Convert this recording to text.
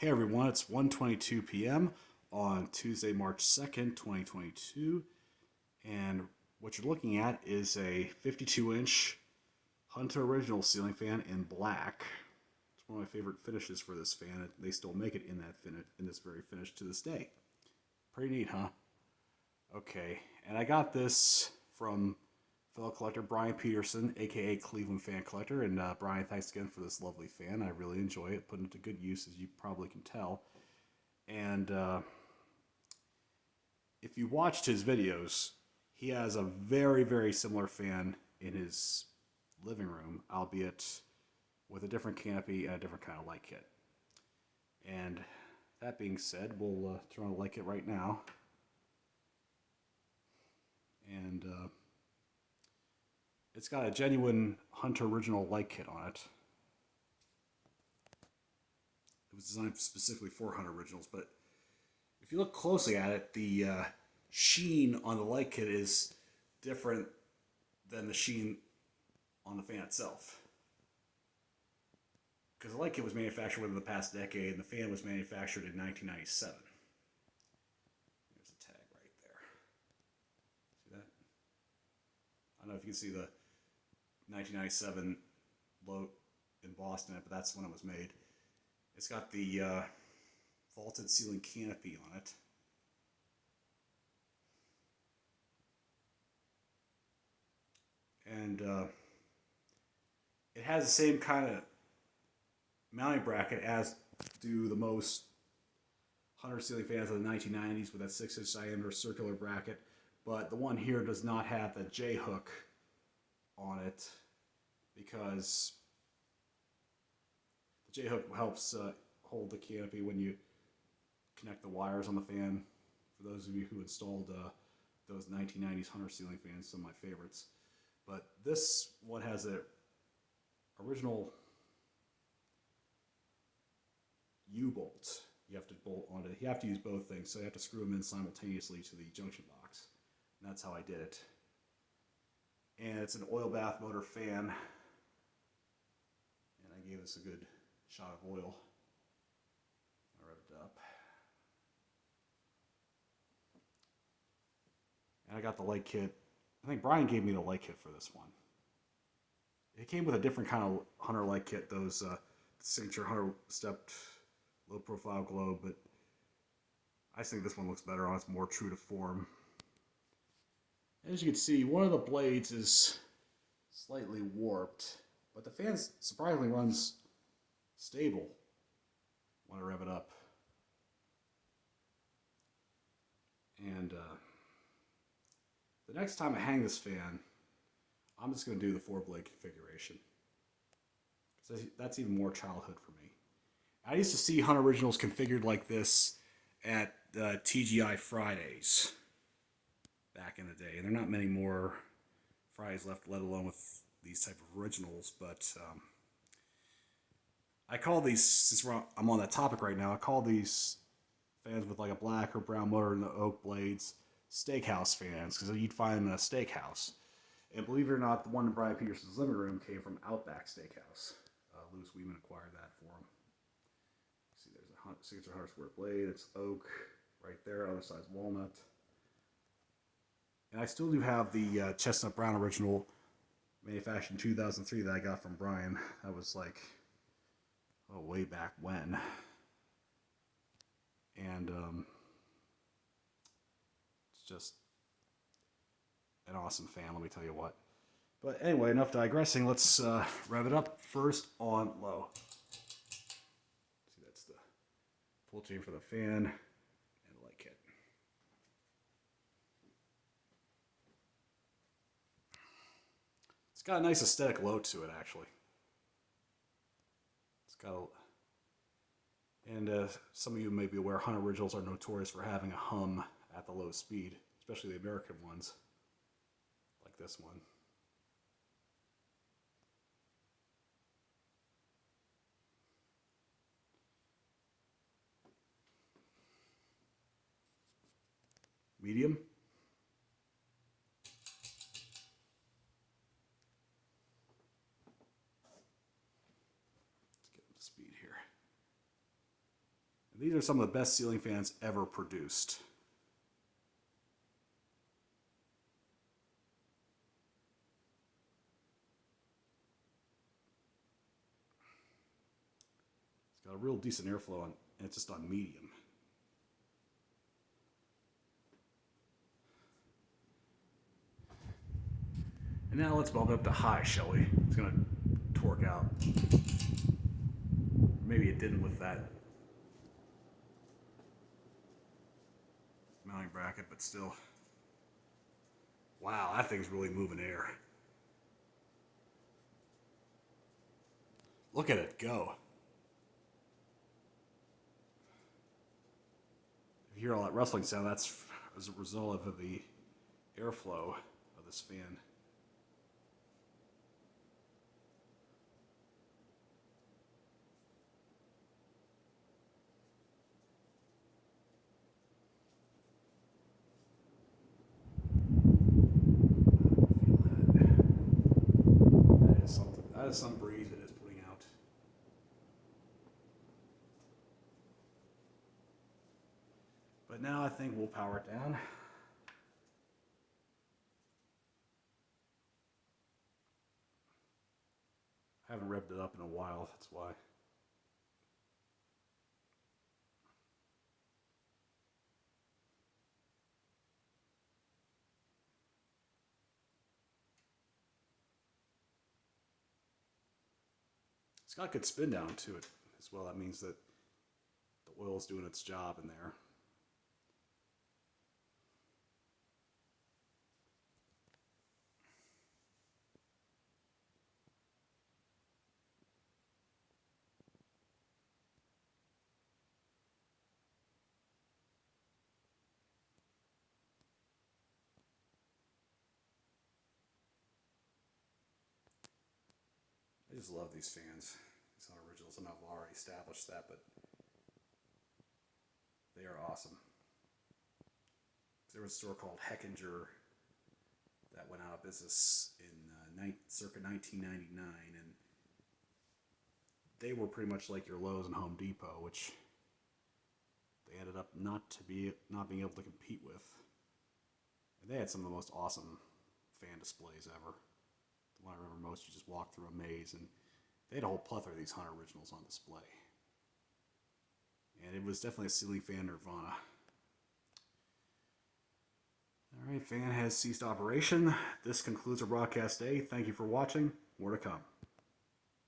Hey everyone, it's 1:22 p.m. on Tuesday, March 2nd, 2022, and what you're looking at is a 52-inch Hunter Original ceiling fan in black. It's one of my favorite finishes for this fan. They still make it in this very finish to this day. Pretty neat, huh? Okay, and I got this from fellow collector Brian Peterson, aka Cleveland Fan Collector. And Brian, thanks again for this lovely fan. I really enjoy it. Put it to good use, as you probably can tell. And if you watched his videos, he has a very, very similar fan in his living room, albeit with a different canopy and a different kind of light kit. And that being said, we'll turn on the light kit right now. And it's got a genuine Hunter Original light kit on it. It was designed specifically for Hunter Originals, but if you look closely at it, the sheen on the light kit is different than the sheen on the fan itself. Because the light kit was manufactured within the past decade, and the fan was manufactured in 1997. There's a tag right there. See that? I don't know if you can see the 1997 logo embossed in it, but that's when it was made. It's got the vaulted ceiling canopy on it. And it has the same kind of mounting bracket as do the most Hunter ceiling fans of the 1990s, with that 6-inch diameter circular bracket. But the one here does not have the J-hook on it, because the J-hook helps hold the canopy when you connect the wires on the fan. For those of you who installed those 1990s Hunter ceiling fans, some of my favorites. But this one has a original U-bolt. You have to bolt onto it. You have to use both things, so you have to screw them in simultaneously to the junction box. And that's how I did it. And it's an oil bath motor fan. And I gave this a good shot of oil. I revved it up. And I got the light kit. I think Brian gave me the light kit for this one. It came with a different kind of Hunter light kit, those signature Hunter stepped low profile globe, but I think this one looks better on. It's more true to form. As you can see, one of the blades is slightly warped, but the fan surprisingly runs stable when I rev it up. And the next time I hang this fan, I'm just going to do the 4-blade configuration. So that's even more childhood for me. I used to see Hunter Originals configured like this at TGI Fridays back in the day. And there are not many more Fridays left, let alone with these type of originals. But I call these, since I'm on that topic right now, I call these fans with like a black or brown motor and the oak blades steakhouse fans, because you'd find them in a steakhouse. And believe it or not, the one in Brian Peterson's living room came from Outback Steakhouse. Louis Weeman acquired that for him. See, there's a signature Hunter square blade. It's oak right there. Other side's walnut. And I still do have the chestnut brown original manufactured in 2003 that I got from Brian. That was like, oh, way back when. And it's just an awesome fan, let me tell you what. But anyway, enough digressing. Let's rev it up first on low. See, that's the full chain for the fan and the light kit. It's got a nice aesthetic low to it, actually. It's got a... And some of you may be aware, Hunter Originals are notorious for having a hum at the low speed, especially the American ones, like this one. Medium. Let's get up to speed here. And these are some of the best ceiling fans ever produced. It's got a real decent airflow on, and it's just on medium. And now let's bump it up to high, shall we? It's going to torque out. Maybe it didn't with that mounting bracket, but still. Wow, that thing's really moving air. Look at it go. If you hear all that rustling sound, that's as a result of the airflow of this fan. That is something. That is some breeze it is putting out. But now I think we'll power it down. I haven't revved it up in a while, that's why. It's got good spin down to it as well. That means that the oil is doing its job in there. I just love these fans. These aren't originals. I know I've already established that, but they are awesome. There was a store called Heckinger that went out of business in circa 1999, and they were pretty much like your Lowe's and Home Depot, which they ended up not being able to compete with. And they had some of the most awesome fan displays ever. The one I remember most, you just walk through a maze, and they had a whole plethora of these Hunter originals on display. And it was definitely a ceiling fan nirvana. All right, fan has ceased operation. This concludes our broadcast day. Thank you for watching. More to come.